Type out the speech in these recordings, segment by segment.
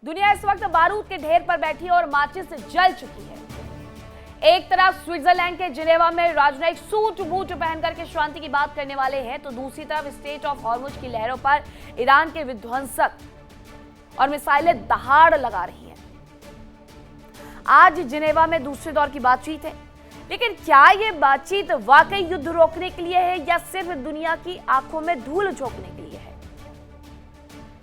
दुनिया इस वक्त बारूद के ढेर पर बैठी है और माचिस जल चुकी है। एक तरफ स्विट्जरलैंड के जिनेवा में राजनयिक सूट बूट पहन करके शांति की बात करने वाले हैं, तो दूसरी तरफ स्टेट ऑफ हॉर्मुज की लहरों पर ईरान के विध्वंसक और मिसाइलें दहाड़ लगा रही हैं। आज जिनेवा में दूसरे दौर की बातचीत है, लेकिन क्या यह बातचीत वाकई युद्ध रोकने के लिए है या सिर्फ दुनिया की आंखों में धूल झोंकने के लिए है?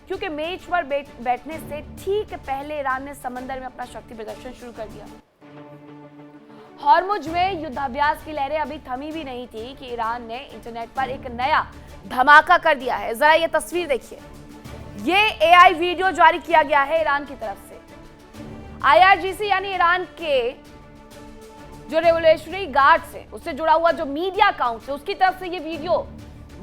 क्योंकि मेज पर बैठने से ठीक पहले ईरान ने समंदर में अपना शक्ति प्रदर्शन शुरू कर दिया। हॉर्मुज में युद्धाभ्यास की लहरें अभी थमी भी नहीं थी कि ईरान ने इंटरनेट पर एक नया धमाका कर दिया है। जरा ये तस्वीर देखिए। ये एआई वीडियो जारी किया गया है ईरान की तरफ से। आईआरजीसी यानी ईरान के जो रेवोल्यूशनरी गार्ड्स है, उससे जुड़ा हुआ जो मीडिया अकाउंट है, उसकी तरफ से ये वीडियो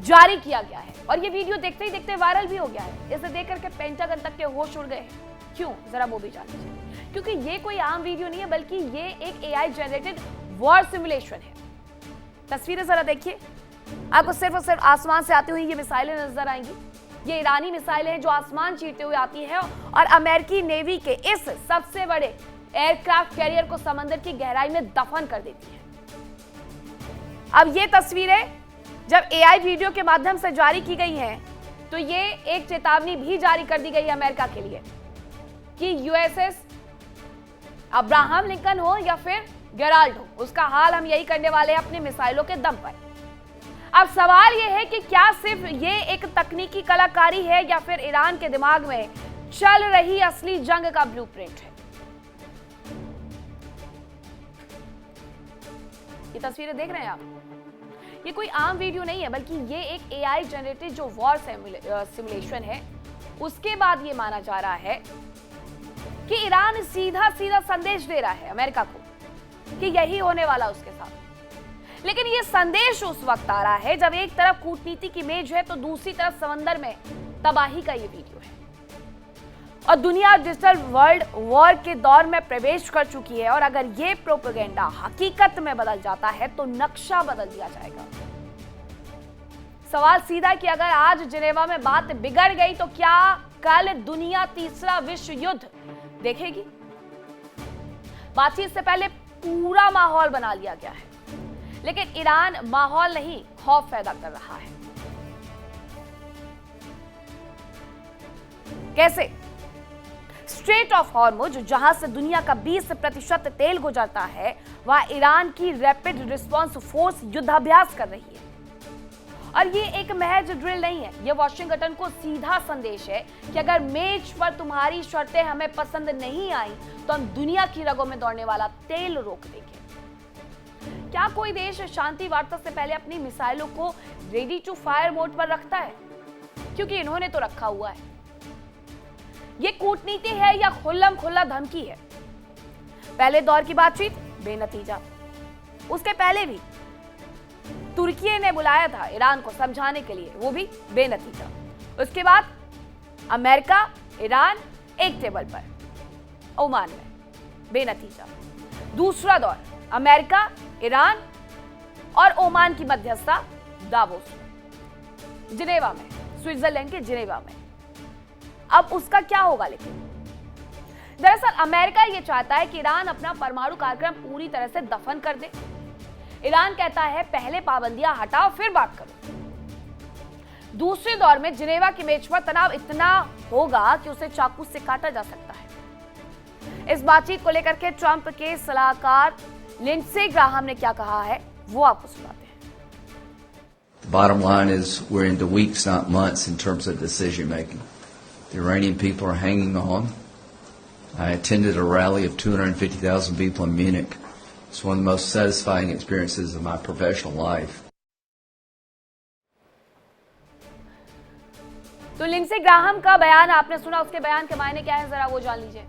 जारी किया गया है और ये वीडियो देखते ही देखते वायरल भी हो गया है। इसे देख करके पेंटागन तक के होश उड़ गए हैं। क्यों, जरा वो भी जान लीजिए। क्योंकि ये कोई आम वीडियो नहीं है, बल्कि ये एक एआई जनरेटेड वॉर सिमुलेशन है। तस्वीरें जरा देखिए। आपको सिर्फ और सिर्फ आसमान से आती हुई ये मिसाइलें नजर आएंगी। ये ईरानी मिसाइलें हैं जो आसमान चीरते हुए आती हैं और अमेरिकी नेवी के इस सबसे बड़े एयरक्राफ्ट कैरियर को समंदर की गहराई में दफन कर देती है। अब ये तस्वीरें जब एआई वीडियो के माध्यम से जारी की गई हैं, तो ये एक चेतावनी भी जारी कर दी गई है अमेरिका के लिए कि यूएसएस अब्राहम लिंकन हो या फिर गेराल्ड हो, उसका हाल हम यही करने वाले हैं अपने मिसाइलों के दम पर। अब सवाल यह है कि क्या सिर्फ ये एक तकनीकी कलाकारी है या फिर ईरान के दिमाग में चल रही असली जंग का ब्लूप्रिंट है? ये तस्वीरें देख रहे हैं आप, ये कोई आम वीडियो नहीं है, बल्कि ये एक एआई जनरेटेड जो वॉर सिमुलेशन है। उसके बाद ये माना जा रहा है कि ईरान सीधा सीधा संदेश दे रहा है अमेरिका को कि यही होने वाला उसके साथ। लेकिन ये संदेश उस वक्त आ रहा है जब एक तरफ कूटनीति की मेज है, तो दूसरी तरफ समंदर में तबाही का ये वीडियो है और दुनिया डिजिटल वर्ल्ड वॉर के दौर में प्रवेश कर चुकी है। और अगर ये प्रोपेगेंडा हकीकत में बदल जाता है तो नक्शा बदल दिया जाएगा। सवाल सीधा कि अगर आज जिनेवा में बात बिगड़ गई तो क्या कल दुनिया तीसरा विश्व युद्ध देखेगी? बातचीत से पहले पूरा माहौल बना लिया गया है, लेकिन ईरान माहौल नहीं, खौफ पैदा कर रहा है। कैसे? स्ट्रेट ऑफ हॉर्मुज, जहां से दुनिया का 20% तेल गुजरता है, वहां ईरान की रैपिड रिस्पांस फोर्स युद्धाभ्यास कर रही है। और ये एक महज ड्रिल नहीं है, ये वॉशिंगटन को सीधा संदेश है कि अगर मेज पर तुम्हारी शर्तें हमें पसंद नहीं आई तो हम दुनिया की रगों में दौड़ने वाला तेल रोक देंगे। क्या कोई देश शांति वार्ता से पहले अपनी मिसाइलों को रेडी टू फायर मोड पर रखता है? क्योंकि इन्होंने तो रखा हुआ है। ये कूटनीति है या खुल्लम खुल्ला धमकी है? पहले दौर की बातचीत बेनतीजा। उसके पहले भी तुर्की ने बुलाया था ईरान को समझाने के लिए, वो भी बेनतीजा। उसके बाद अमेरिका ईरान एक टेबल पर ओमान में, बेनतीजा। दूसरा दौर अमेरिका ईरान और ओमान की मध्यस्थता दावोस में, जिनेवा में, स्विट्जरलैंड के जिनेवा में। अब उसका क्या होगा? लेकिन दरअसल अमेरिका यह चाहता है कि ईरान अपना परमाणु कार्यक्रम पूरी तरह से दफन कर दे। ईरान कहता है पहले पाबंदियां हटाओ फिर बात करो। दूसरे दौर में जिनेवा की मेज पर तनाव इतना होगा कि उसे चाकू से काटा जा सकता है। इस बातचीत को लेकर के ट्रंप के सलाहकार लिंडसे ग्राहम ने क्या कहा है, वो आपको सुनाते हैं। The bottom line is we're into weeks, not months, in terms of decision making. The Iranian people are hanging on. I attended a rally of 250,000 people in Munich. It's one of the most satisfying experiences of my professional life. तो Lindsey Graham का बयान आपने सुना, उसके बयान के मायने क्या है जरा वो जान लीजिए।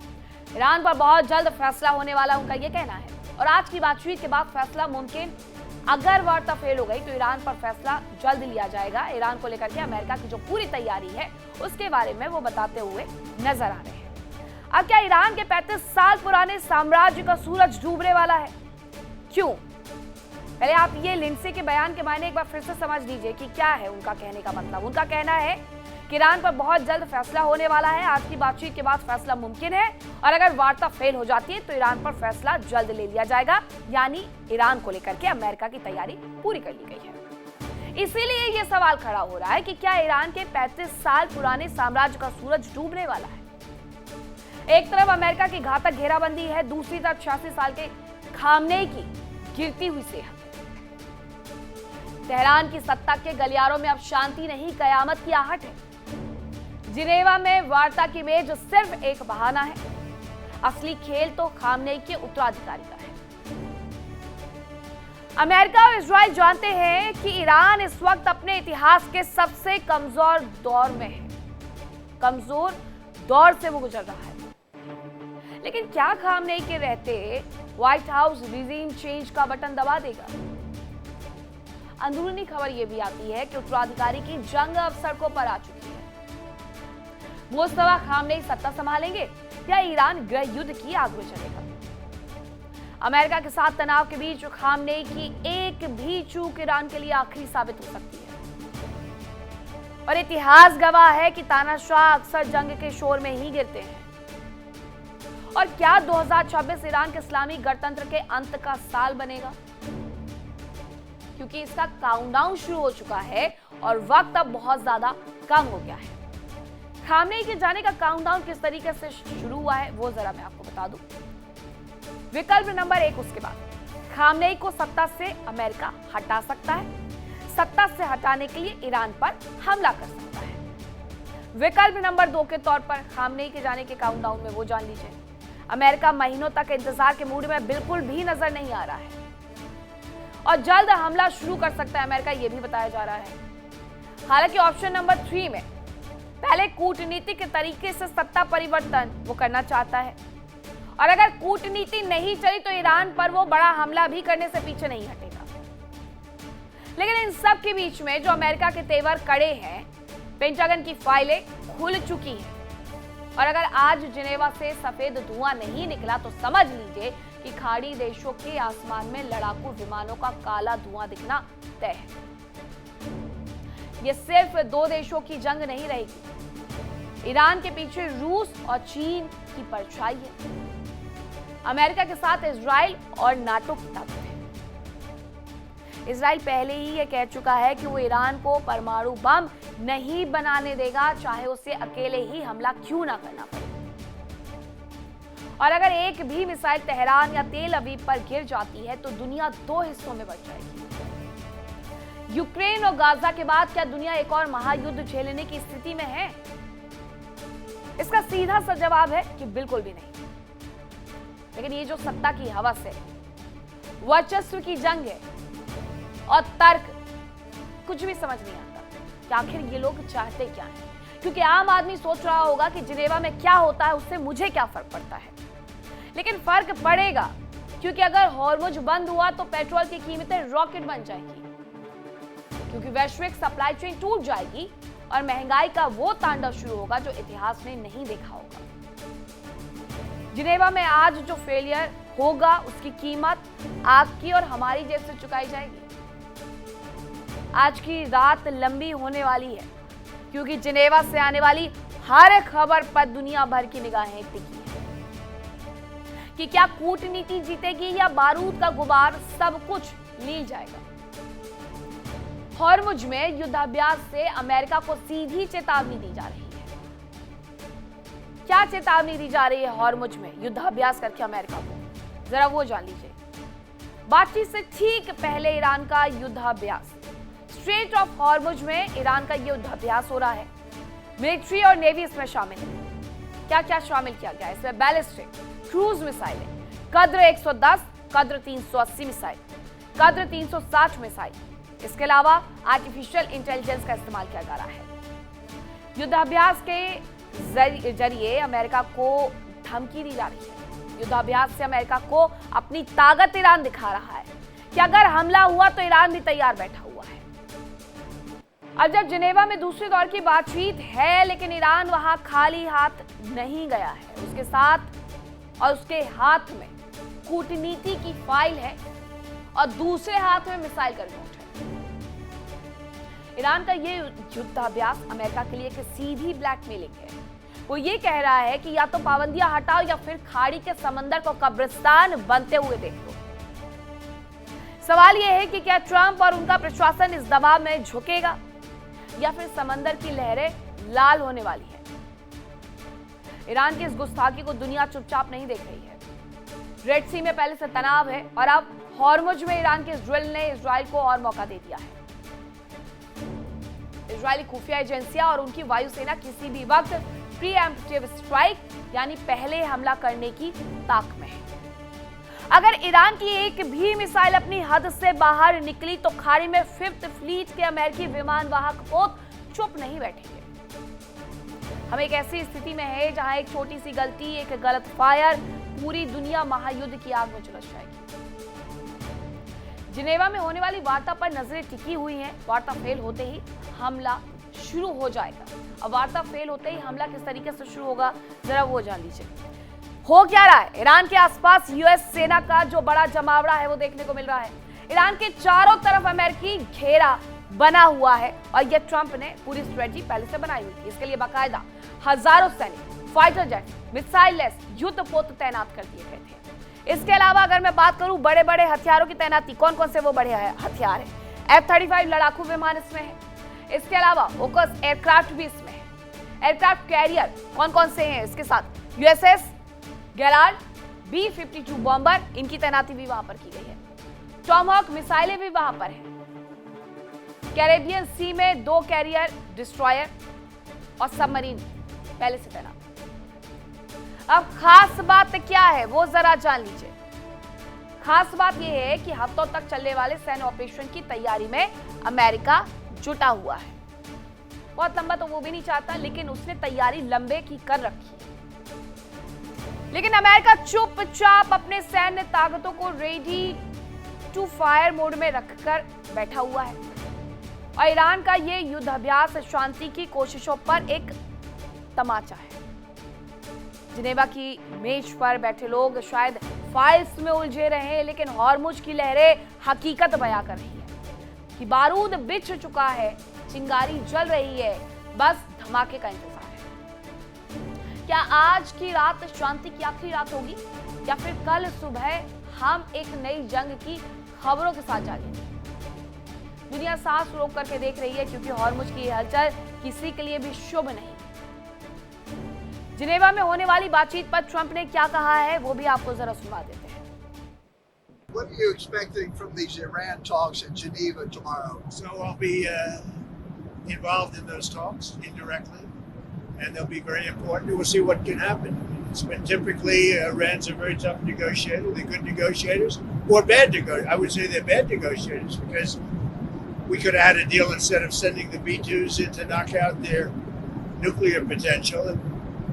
ईरान पर बहुत जल्द फैसला होने वाला, उनका ये कहना है। और आज की बातचीत के बाद फैसला मुमकिन, अगर वार्ता फेल हो गई तो ईरान पर फैसला जल्द लिया जाएगा। ईरान को लेकर के अमेरिका की जो पूरी तैयारी है उसके बारे में वो बताते हुए नजर आ रहे हैं। अब क्या ईरान के 35 साल पुराने साम्राज्य का सूरज डूबने वाला है? क्यों? पहले आप ये लिंडसे के बयान के मायने एक बार फिर से समझ लीजिए कि क्या है उनका कहने का मतलब। उनका कहना है कि ईरान पर बहुत जल्द फैसला होने वाला है। आज की बातचीत के बाद फैसला मुमकिन है और अगर वार्ता फेल हो जाती है तो ईरान पर फैसला जल्द ले लिया जाएगा। यानी ईरान को लेकर के अमेरिका की तैयारी पूरी कर ली गई है। इसीलिए ये सवाल खड़ा हो रहा है कि क्या ईरान के 35 साल पुराने साम्राज्य का सूरज डूबने वाला है। एक तरफ अमेरिका की घातक घेराबंदी है, दूसरी तरफ 86 साल के खामनेई की गिरती हुई सेहत। तेहरान की सत्ता के गलियारों में अब शांति नहीं, कयामत की आहट है। जिनेवा में वार्ता की मेज सिर्फ एक बहाना है, असली खेल तो खामनेई के उत्तराधिकारी का है। अमेरिका और इजराइल जानते हैं कि ईरान इस वक्त अपने इतिहास के सबसे कमजोर दौर में है, कमजोर दौर से वो गुजर रहा है। लेकिन क्या खामनेई के रहते व्हाइट हाउस रिजीम चेंज का बटन दबा देगा? अंदरूनी खबर यह भी आती है कि उत्तराधिकारी की जंग अब सड़कों पर आ चुकी है। मुस्तफा खामनेई सत्ता संभालेंगे या ईरान गृह युद्ध की आग में चलेगा? अमेरिका के साथ तनाव के बीच खामनेई की एक भी चूक ईरान के लिए आखिरी साबित हो सकती है। और इतिहास गवाह है कि तानाशाह अक्सर जंग के शोर में ही गिरते हैं। और क्या 2026 ईरान के इस्लामी गणतंत्र के अंत का साल बनेगा? क्योंकि इसका काउंटडाउन शुरू हो चुका है और वक्त अब बहुत ज्यादा कम हो गया है। खामनेई के जाने का काउंटडाउन किस तरीके से शुरू हुआ है वो जरा मैं आपको बता दूं। विकल्प नंबर 1 उसके बाद खामनेई को सत्ता से अमेरिका हटा सकता है, सत्ता से हटाने के लिए ईरान पर हमला कर सकता है। विकल्प नंबर 2 के तौर पर खामनेई के जाने के काउंटडाउन में वो जान लीजिए अमेरिका महीनों तक इंतजार के मूड में बिल्कुल भी नजर नहीं आ रहा है और जल्द हमला शुरू कर सकता है अमेरिका, यह भी बताया जा रहा है। हालांकि ऑप्शन नंबर 3 में पहले कूटनीतिक तरीके से सत्ता परिवर्तन वो करना चाहता है और अगर कूटनीति नहीं चली तो ईरान पर वो बड़ा हमला भी करने से पीछे नहीं हटेगा। लेकिन इन सब के बीच में जो अमेरिका के तेवर कड़े हैं, पेंटागन की फाइलें खुल चुकी हैं और अगर आज जिनेवा से सफेद धुआं नहीं निकला तो समझ लीजिए कि खाड़ी देशों के आसमान में लड़ाकू विमानों का काला धुआं दिखना तय है। यह सिर्फ 2 देशों की जंग नहीं रहेगी, ईरान के पीछे रूस और चीन की परछाई है, अमेरिका के साथ इजराइल और नाटो की ताकत है। इजराइल पहले ही यह कह चुका है कि वो ईरान को परमाणु बम नहीं बनाने देगा, चाहे उसे अकेले ही हमला क्यों ना करना पड़े। और अगर एक भी मिसाइल तेहरान या तेल अवीव पर गिर जाती है तो दुनिया 2 हिस्सों में बट जाएगी। यूक्रेन और गाजा के बाद क्या दुनिया एक और महायुद्ध झेलने की स्थिति में है? इसका सीधा सा जवाब है कि बिल्कुल भी नहीं। लेकिन ये जो सत्ता की हवस है, वर्चस्व की जंग है और तर्क, कुछ भी समझ नहीं आता कि आखिर ये लोग चाहते क्या हैं। क्योंकि आम आदमी सोच रहा होगा कि जिनेवा में क्या होता है उससे मुझे क्या फर्क पड़ता है, लेकिन फर्क पड़ेगा क्योंकि अगर हॉर्मुज बंद हुआ तो पेट्रोल की कीमतें रॉकेट बन जाएगी, क्योंकि वैश्विक सप्लाई चेन टूट जाएगी और महंगाई का वो तांडव शुरू होगा जो इतिहास ने नहीं देखा होगा। जिनेवा में आज जो फेलियर होगा उसकी कीमत आपकी और हमारी जेब से चुकाई जाएगी। आज की रात लंबी होने वाली है क्योंकि जिनेवा से आने वाली हर खबर पर दुनिया भर की निगाहें टिकी हैं कि क्या कूटनीति जीतेगी या बारूद का गुबार सब कुछ ली जाएगा। हॉर्मुज में युद्धाभ्यास से अमेरिका को सीधी चेतावनी दी जा रही है। क्या चेतावनी दी जा रही है हॉर्मुज में युद्धाभ्यास करके अमेरिका को, जरा वो जान लीजिए। बातचीत से ठीक पहले ईरान का युद्धाभ्यास, स्ट्रेट ऑफ हॉर्मुज में ईरान का युद्धाभ्यास हो रहा है। मिलिट्री और नेवी इसमें शामिल है। क्या क्या शामिल किया गया है इसमें? बैलिस्टिक क्रूज मिसाइलें, कद्र 110, कद्र 380 मिसाइल, कद्र 360 मिसाइल। इसके अलावा आर्टिफिशियल इंटेलिजेंस का इस्तेमाल किया जा रहा है। युद्धाभ्यास के जरिए अमेरिका को धमकी दी जा रही है। युद्धाभ्यास से अमेरिका को अपनी ताकत ईरान दिखा रहा है कि अगर हमला हुआ तो ईरान भी तैयार बैठा हुआ है। अब जब जिनेवा में दूसरे दौर की बातचीत है, लेकिन ईरान वहां खाली हाथ नहीं गया है। उसके साथ और उसके हाथ में कूटनीति की फाइल है और दूसरे हाथ में मिसाइल का रिमोट है। ईरान का ये युद्धाभ्यास अमेरिका के लिए एक सीधी ब्लैकमेलिंग है। वो ये कह रहा है कि या तो पाबंदियां हटाओ या फिर खाड़ी के समंदर को कब्रिस्तान बनते हुए देख लो। सवाल यह है कि क्या ट्रंप और उनका प्रशासन इस दबाव में झुकेगा या फिर समंदर की लहरें लाल होने वाली है। ईरान की इस गुस्ताखी को दुनिया चुपचाप नहीं देख रही है। रेड सी में पहले से तनाव है और अब हॉर्मुज में ईरान के इस ड्रिल ने इजराइल को और मौका दे दिया है। इजरायली खुफिया एजेंसियां और उनकी वायुसेना किसी भी वक्त प्रीएम्प्टिव स्ट्राइक यानी पहले हमला करने की ताक में है। अगर ईरान की एक भी मिसाइल अपनी हद से बाहर निकली तो खाड़ी में 5th फ्लीट के अमेरिकी विमान वाहक पोत चुप नहीं बैठेंगे। हम एक ऐसी स्थिति में है जहां एक छोटी सी गलती, एक गलत फायर पूरी दुनिया महायुद्ध की आग में झुलस जाएगी। जिनेवा में होने वाली वार्ता पर नजरें टिकी हुई हैं। वार्ता फेल होते ही हमला शुरू हो जाएगा। अब वार्ता फेल होते ही हमला किस तरीके से शुरू होगा जरा वो जान लीजिए। हो क्या रहा है? ईरान के आसपास यूएस सेना का जो बड़ा जमावड़ा है वो देखने को मिल रहा है। ईरान के चारों तरफ अमेरिकी घेरा बना हुआ है और यह ट्रंप ने पूरी स्ट्रेटजी पहले से बनाई हुई थी। इसके लिए बाकायदा हजारों सैनिक, फाइटर जेट, मिसाइल लेस युद्धपोत तैनात कर दिए गए थे। इसके अलावा अगर मैं बात करूं बड़े बड़े हथियारों की तैनाती, कौन कौन से वो बड़े हथियार हैं? F-35 लड़ाकू विमान इसमें है। इसके अलावा फोकस एयरक्राफ्ट भी इसमें है। एयरक्राफ्ट कैरियर कौन कौन से हैं इसके साथ? USS गैलार्ड, B-52 बॉम्बर, इनकी तैनाती भी वहां पर की गई है। टॉमहॉक मिसाइलें भी वहां पर हैं। कैरेबियन सी में 2 कैरियर डिस्ट्रॉयर और सबमरीन पहले से तैनात। अब खास बात क्या है वो जरा जान लीजिए। खास बात यह है कि हफ्तों तक चलने वाले सैन्य ऑपरेशन की तैयारी में अमेरिका जुटा हुआ है। बहुत लंबा तो वो भी नहीं चाहता, लेकिन उसने तैयारी लंबे की कर रखी है। लेकिन अमेरिका चुपचाप अपने सैन्य ताकतों को रेडी टू फायर मोड में रखकर बैठा हुआ है और ईरान का ये युद्धाभ्यास शांति की कोशिशों पर एक तमाचा है। जिनेवा की मेज पर बैठे लोग शायद फाइल्स में उलझे रहे, लेकिन हॉर्मुज की लहरें हकीकत बयां कर रही है कि बारूद बिछ चुका है, चिंगारी जल रही है, बस धमाके का इंतजार है। क्या आज की रात शांति की आखिरी रात होगी या फिर कल सुबह हम एक नई जंग की खबरों के साथ जागेंगे? दुनिया सांस रोक करके देख रही है क्योंकि हॉर्मुज की हलचल किसी के लिए भी शुभ नहीं। जिनेवा में होने वाली बातचीत पर ट्रंप ने क्या कहा है वो भी आपको जरा सुना देते हैं। What are you expecting from these Iran talks in Geneva tomorrow? So I'll be involved in those talks indirectly, and they'll be very important. We'll see what can happen. It's been typically Iran's a very tough negotiator. They're good negotiators, or bad negotiators. I would say they're bad negotiators because we could have had a deal instead of sending the B-2s in to knock out their nuclear potential. And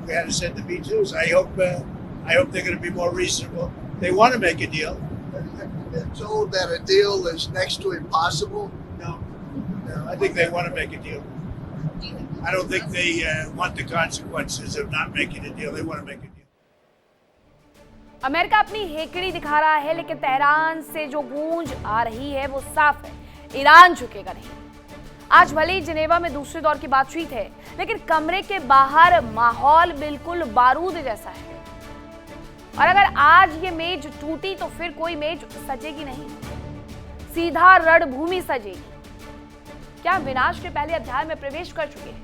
we had to send the B-2s. I hope they're going to be more reasonable. They want to make a deal. Have you been told that a deal is next to impossible? No. I think they want to make a deal. I don't think they want the consequences of not making a deal. They want to make a deal. America अपनी हेकड़ी दिखा रहा है, लेकिन Tehran से जो गूंज आ रही है वो साफ है, ईरान झुकेगा नहीं। आज भले ही जिनेवा में दूसरे दौर की बातचीत है, लेकिन कमरे के बाहर माहौल बिल्कुल बारूद जैसा है। और अगर आज ये मेज टूटी तो फिर कोई मेज सजेगी नहीं, सीधा रणभूमि सजेगी। क्या विनाश के पहले अध्याय में प्रवेश कर चुके हैं?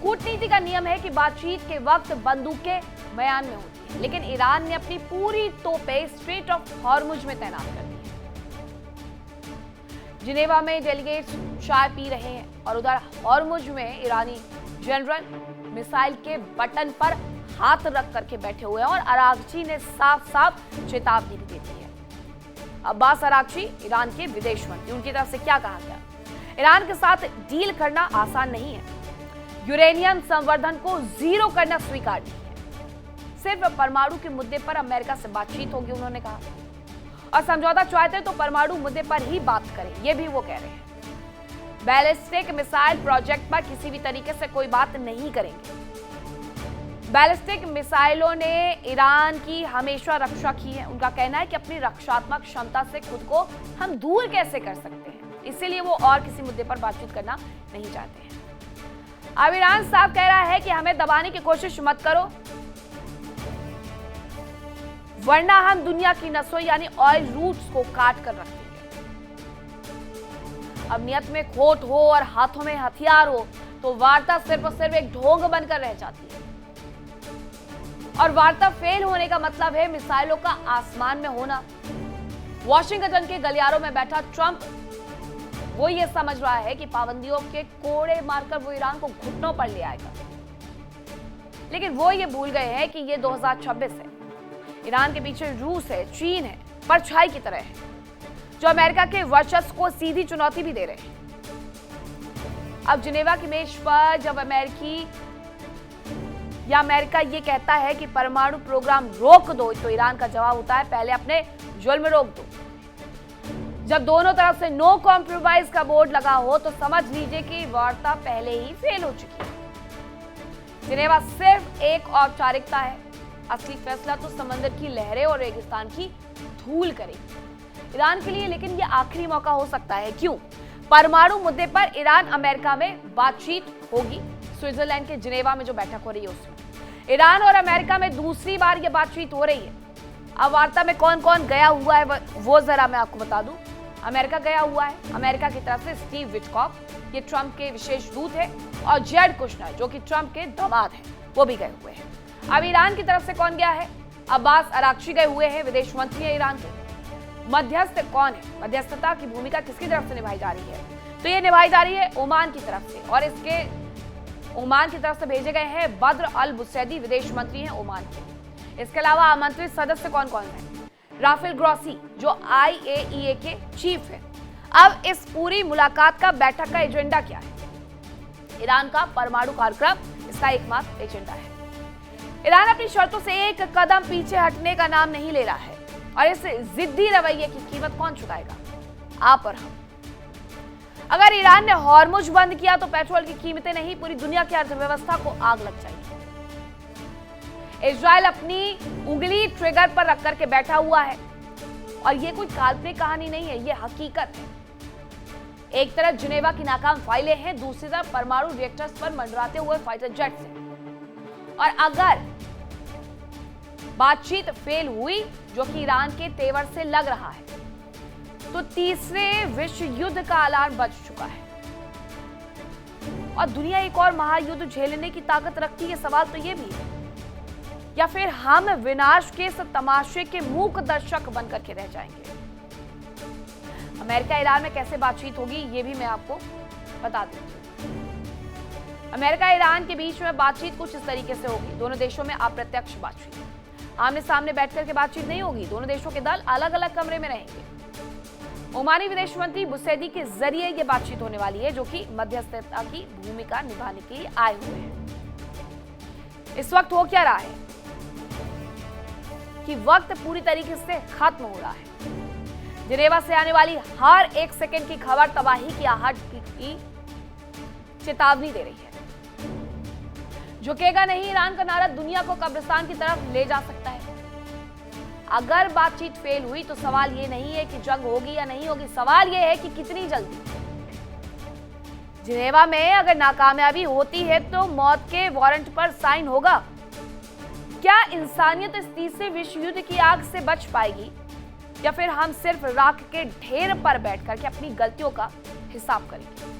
कूटनीति का नियम है कि बातचीत के वक्त बंदूकें मैदान में होती है, लेकिन ईरान ने अपनी पूरी तोपें स्ट्रेट ऑफ हॉर्मुज में तैनात कर दी है। जिनेवा में डेलीगेट्स चाय पी रहे हैं और उधर हॉर्मुज में ईरानी जनरल मिसाइल के बटन पर हाथ रख करके बैठे हुए हैं और अरागची ने साफ साफ चेतावनी भी दे दी है। अब्बास अरागची ईरान के विदेश मंत्री, उनकी तरफ से क्या कहा गया? ईरान के साथ डील करना आसान नहीं है, यूरेनियम संवर्धन को जीरो करना स्वीकार नहीं है, सिर्फ परमाणु के मुद्दे पर अमेरिका से बातचीत होगी, उन्होंने कहा। और समझौता चाहते तो परमाणु मुद्दे पर ही बात करें, ये भी वो कह रहे हैं। बैलिस्टिक मिसाइल प्रोजेक्ट पर किसी भी तरीके से कोई बात नहीं करेंगे। बैलिस्टिक मिसाइलों ने ईरान की हमेशा रक्षा की है। उनका कहना है कि अपनी रक्षात्मक क्षमता से खुद को हम दूर कैसे कर सकते हैं, इसीलिए वो और किसी मुद्दे पर बातचीत करना नहीं चाहते हैं। अब ईरान साफ कह रहा है कि हमें दबाने की कोशिश मत करो, वरना हम दुनिया की नसों यानी ऑयल रूट्स को काट कर रख देंगे। अब नियत में खोट हो और हाथों में हथियार हो तो वार्ता सिर्फ और सिर्फ एक ढोंग बनकर रह जाती है। और वार्ता फेल होने का मतलब है मिसाइलों का आसमान में होना। वॉशिंगटन के गलियारों में बैठा ट्रंप वो ये समझ रहा है कि पाबंदियों के कोड़े मारकर वो ईरान को घुटनों पर ले आएगा, लेकिन वो ये भूल गए हैं कि ये 2026 है। ईरान के पीछे रूस है, चीन है, परछाई की तरह है, जो अमेरिका के वर्चस्व को सीधी चुनौती भी दे रहे हैं। अब जिनेवा की मेज पर जब अमेरिका ये कहता है कि परमाणु प्रोग्राम रोक दो, तो ईरान का जवाब होता है पहले अपने जुल्म रोक दो। जब दोनों तरफ से नो कॉम्प्रोमाइज का बोर्ड लगा हो तो समझ लीजिए कि वार्ता पहले ही फेल हो चुकी है। जिनेवा सिर्फ एक औपचारिकता है, असली फैसला तो समंदर की लहरें और रेगिस्तान की धूल करेगी ईरान के लिए। लेकिन यह आखिरी मौका हो सकता है। क्यों? परमाणु मुद्दे पर ईरान अमेरिका में बातचीत होगी। स्विट्जरलैंड के जिनेवा में जो बैठक हो रही है उसमें ईरान और अमेरिका में दूसरी बार यह बातचीत हो रही है। अब वार्ता में कौन कौन गया हुआ है वो जरा मैं आपको बता दूं। अमेरिका गया हुआ है, अमेरिका की तरफ से स्टीव विटकॉफ, ये ट्रंप के विशेष दूत है, और जेड कुशनर जो कि ट्रंप के दामाद हैं, वो भी गए हुए हैं। अब ईरान की तरफ से कौन गया है? अब्बास अराक्ची गए हुए हैं, विदेश मंत्री है ईरान के। मध्यस्थ कौन है? मध्यस्थता की भूमिका किसकी तरफ से निभाई जा रही है? तो ये निभाई जा रही है ओमान की तरफ से, और इसके ओमान की तरफ से भेजे गए हैं बद्र अल बुसैदी, विदेश मंत्री हैं ओमान के। इसके अलावा आमंत्रित सदस्य कौन कौन है? राफेल ग्रॉसी जो IAEA के चीफ है। अब इस पूरी मुलाकात का बैठक का एजेंडा क्या है? ईरान का परमाणु कार्यक्रम इसका एकमात्र एजेंडा है। ईरान अपनी शर्तों से एक कदम पीछे हटने का नाम नहीं ले रहा है, और इस जिद्दी रवैये की कीमत कौन चुकाएगा? आप और हम। अगर ईरान ने हॉर्मुज बंद किया तो पेट्रोल की कीमतें नहीं, पूरी दुनिया की अर्थव्यवस्था को आग लग जाएगी। इजराइल अपनी उंगली ट्रिगर पर रख करके बैठा हुआ है, और ये कोई काल्पनिक कहानी नहीं है, ये हकीकत है। एक तरफ जिनेवा की नाकाम फाइलें हैं, दूसरी तरफ परमाणु रिएक्टर्स पर मंडराते हुए फाइटर जेट्स हैं। और अगर बातचीत फेल हुई, जो कि ईरान के तेवर से लग रहा है, तो तीसरे विश्व युद्ध का अलार्म बज चुका है, और दुनिया एक और महायुद्ध झेलने की ताकत रखती है। सवाल तो ये भी है, या फिर हम विनाश के इस तमाशे के मूक दर्शक बनकर के रह जाएंगे। अमेरिका ईरान में कैसे बातचीत होगी ये भी मैं आपको बता देती हूँ। अमेरिका ईरान के बीच में बातचीत कुछ इस तरीके से होगी। दोनों देशों में अप्रत्यक्ष बातचीत, आमने सामने बैठकर के बातचीत नहीं होगी। दोनों देशों के दल अलग अलग कमरे में रहेंगे। ओमानी विदेश मंत्री बुसैदी के जरिए ये बातचीत होने वाली है, जो कि मध्यस्थता की भूमिका निभाने के लिए आए हुए हैं। इस वक्त हो क्या रहा है कि वक्त पूरी तरीके से खत्म हो रहा है। जिनेवा से आने वाली हर एक सेकंड की खबर तबाही की आहट की चेतावनी दे रही है। झुकेगा नहीं ईरान का नारा दुनिया को कब्रिस्तान की तरफ ले जा सकता है। अगर बातचीत फेल हुई तो सवाल ये नहीं है कि जंग होगी या नहीं होगी, सवाल ये है कि कितनी जल्दी। जिनेवा में अगर नाकामयाबी होती है तो मौत के वारंट पर साइन होगा। क्या इंसानियत इस तीसरे विश्व युद्ध की आग से बच पाएगी, या फिर हम सिर्फ राख के ढेर पर बैठ करके अपनी गलतियों का हिसाब करेंगे?